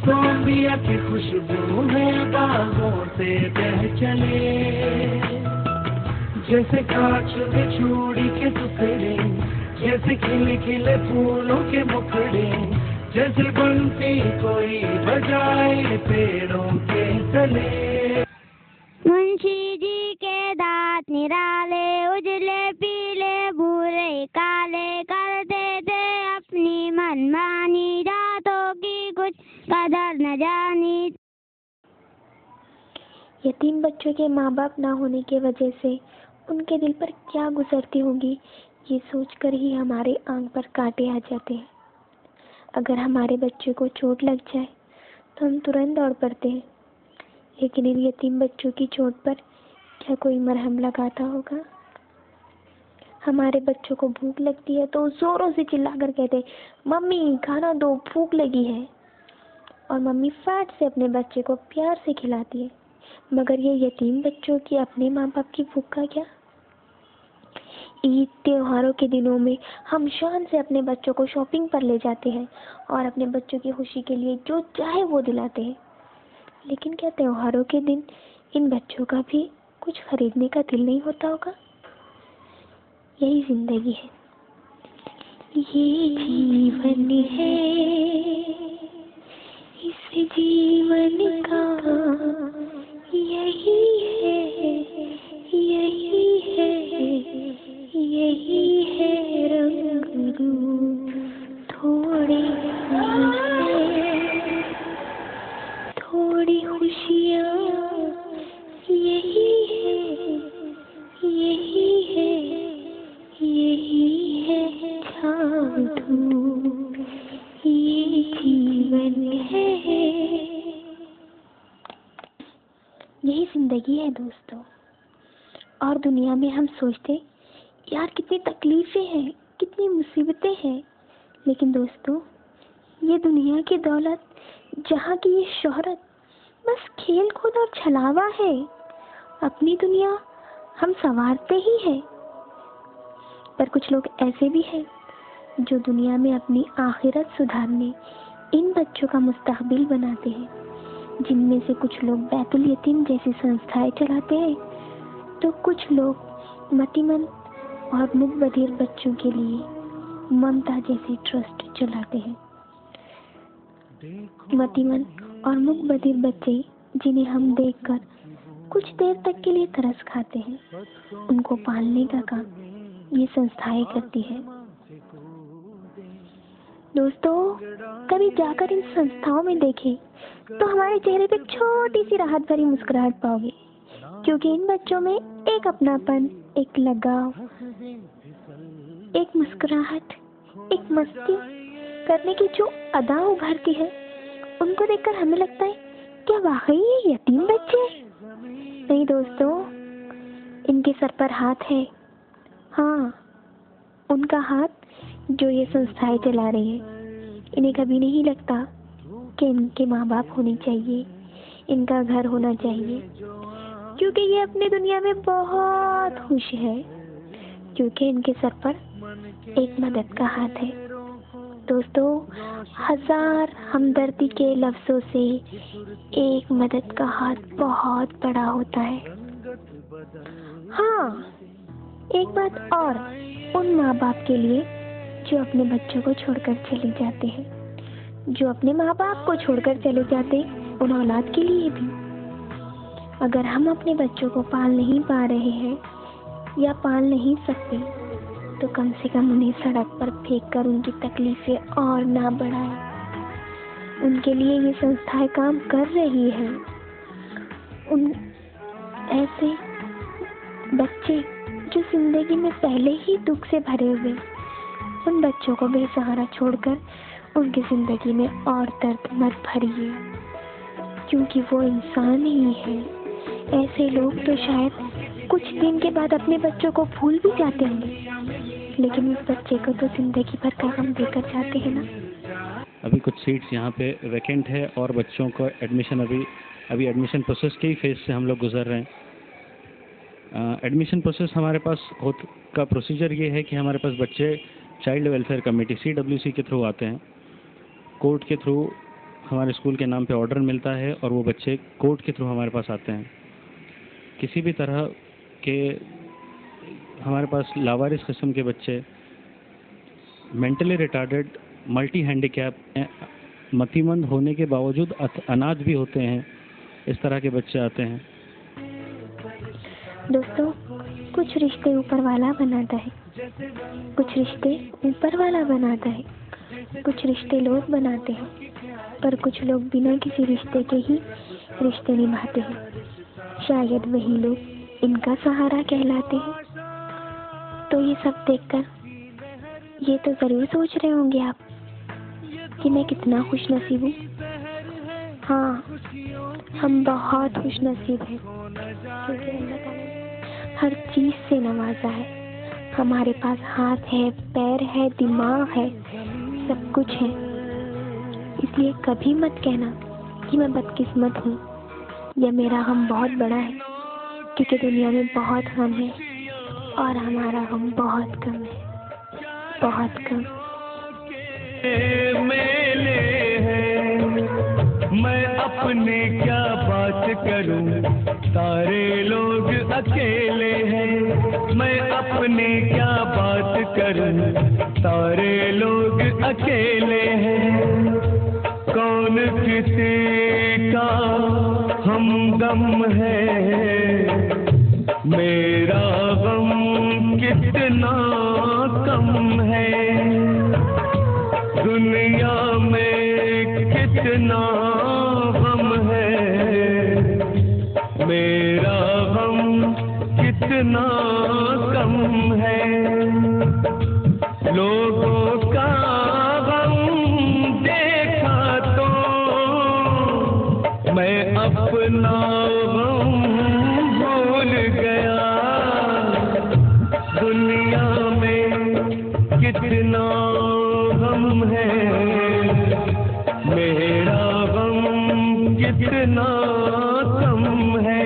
Colombia की खुशबू में बागों से बह चले, जैसे कांच के चूड़ी के टुकड़े, जैसे खिले खिले फूलों के मुखड़े, जैसे बंसी कोई बजाए पेड़ों के तले। मुंशी जी के दांत निराले, उजले पीले भूरे काले, करते थे अपनी मनमानी, जातों की कुछ कदर न जानी। यतीम बच्चों के माँ बाप ना होने की वजह से उनके दिल पर क्या गुजरती होंगी, ये सोचकर ही हमारे आंख पर कांटे आ जाते हैं। अगर हमारे बच्चे को चोट लग जाए तो हम तुरंत दौड़ पड़ते हैं, लेकिन इन यतीम बच्चों की चोट पर क्या कोई मरहम लगाता होगा? हमारे बच्चों को भूख लगती है तो जोरों से चिल्लाकर कहते, मम्मी खाना दो, भूख लगी है। और मम्मी फट से अपने बच्चे को प्यार से खिलाती है। मगर ये यतीम बच्चों की अपने माँ बाप की भूख का क्या? ईद त्योहारों के दिनों में हम शान से अपने बच्चों को शॉपिंग पर ले जाते हैं और अपने बच्चों की खुशी के लिए जो चाहे वो दिलाते हैं। लेकिन क्या त्योहारों के दिन इन बच्चों का भी कुछ खरीदने का दिल नहीं होता होगा? यही जिंदगी है, ये जीवन है, इस जीवन का यही है, यही है, यही है रंग रूप, थोड़ी थोड़ी खुशियाँ, यही है, यही है, यही है छाँव, ये जीवन है। यही जिंदगी है दोस्तों। और दुनिया में हम सोचते यार कितनी तकलीफें हैं, कितनी मुसीबतें हैं, लेकिन दोस्तों ये दुनिया की दौलत, जहाँ की ये शोहरत बस खेल कूद और छलावा है। अपनी दुनिया हम संवारते ही हैं। पर कुछ लोग ऐसे भी हैं जो दुनिया में अपनी आखिरत सुधारने इन बच्चों का मुस्तकबिल बनाते हैं, जिनमें से कुछ लोग बैतुल यतीम जैसी संस्थाएं चलाते हैं, तो कुछ लोग मतिमन और मुख बधिर बच्चों के लिए ममता जैसे ट्रस्ट चलाते हैं। मतिमन और मुख बधिर बच्चे जिन्हें हम देखकर कुछ देर तक के लिए तरस खाते हैं, उनको पालने का काम ये संस्थाएं करती है। दोस्तों कभी जाकर इन संस्थाओं में देखें तो हमारे चेहरे पे छोटी सी राहत भरी मुस्कुराहट पाओगे, क्योंकि इन बच्चों में एक अपनापन, एक लगाव, एक मुस्कुराहट, एक मस्ती करने की जो अदा उभरती है, उनको देखकर हमें लगता है क्या वाकई ये यतीम बच्चे हैं? नहीं दोस्तों, इनके सर पर हाथ है। हाँ, उनका हाथ जो ये संस्थाएं चला रही है। इन्हें कभी नहीं लगता कि इनके माँ बाप होने चाहिए, इनका घर होना चाहिए, क्योंकि ये अपनी दुनिया में बहुत खुश है, क्योंकि इनके सर पर एक मदद का हाथ है। दोस्तों हजार हमदर्दी के लफ्जों से एक मदद का हाथ बहुत बड़ा होता है। हाँ, एक बात और उन माँ बाप के लिए जो अपने बच्चों को छोड़कर चले जाते हैं, जो अपने माँ बाप को छोड़कर चले जाते हैं, उन औलाद के लिए भी। अगर हम अपने बच्चों को पाल नहीं पा रहे हैं या पाल नहीं सकते, तो कम से कम उन्हें सड़क पर फेंककर उनकी तकलीफें और ना बढ़ाएं। उनके लिए ये संस्थाएं काम कर रही है। उन ऐसे बच्चे जो जिंदगी में पहले ही दुख से भरे हुए, उन बच्चों को बेसहारा छोड़कर उनकी जिंदगी में और दर्द मत भरिए, क्योंकि वो इंसान ही है। ऐसे लोग तो शायद कुछ दिन के बाद अपने बच्चों को भूल भी जाते होंगे, लेकिन उस बच्चे को तो जिंदगी भर का गम देकर जाते हैं ना। अभी कुछ सीट्स यहाँ पे वैकेंट है और बच्चों को एडमिशन अभी एडमिशन प्रोसेस के ही फेज से हम लोग गुजर रहे हैं। एडमिशन प्रोसेस हमारे पास का प्रोसीजर ये है कि हमारे पास बच्चे चाइल्ड वेलफेयर कमेटी CWC के थ्रू आते हैं। कोर्ट के थ्रू हमारे स्कूल के नाम पे ऑर्डर मिलता है और वो बच्चे कोर्ट के थ्रू हमारे पास आते हैं। किसी भी तरह के हमारे पास लावारिस किस्म के बच्चे, मेंटली रिटार्डेड, मल्टी हैंडीकैप, मतिमंद होने के बावजूद अनाथ भी होते हैं, इस तरह के बच्चे आते हैं। दोस्तों, कुछ रिश्ते ऊपर वाला बनाता है, कुछ रिश्ते ऊपर वाला बनाता है, कुछ रिश्ते लोग बनाते हैं, पर कुछ लोग बिना किसी रिश्ते के ही रिश्ते निभाते हैं। शायद वही लोग इनका सहारा कहलाते हैं। तो ये सब देखकर ये तो ज़रूर सोच रहे होंगे आप कि मैं कितना खुशनसीब हूँ। हाँ, हम बहुत खुशनसीब हैं क्योंकि अल्लाह ताला ने हर चीज़ से नवाजा है। हमारे पास हाथ है, पैर है, दिमाग है, सब कुछ है। इसलिए कभी मत कहना कि मैं बदकिस्मत हूँ या मेरा हम बहुत बड़ा है, क्योंकि दुनिया में बहुत हम है और हमारा हम बहुत कम है, बहुत कम। मेले हैं, मैं अपने क्या बात करूं, सारे लोग अकेले हैं। मैं अपने क्या बात करूं, सारे लोग अकेले हैं। कौन किसी का हमदम है, मेरा गम कितना कम है। दुनिया में कितना गम है, मेरा गम कितना कम है। लोगों का गम देखा तो मैं अपना गम भूल गया। दुनिया में कितना गम है, मेरा गम कितना कम है।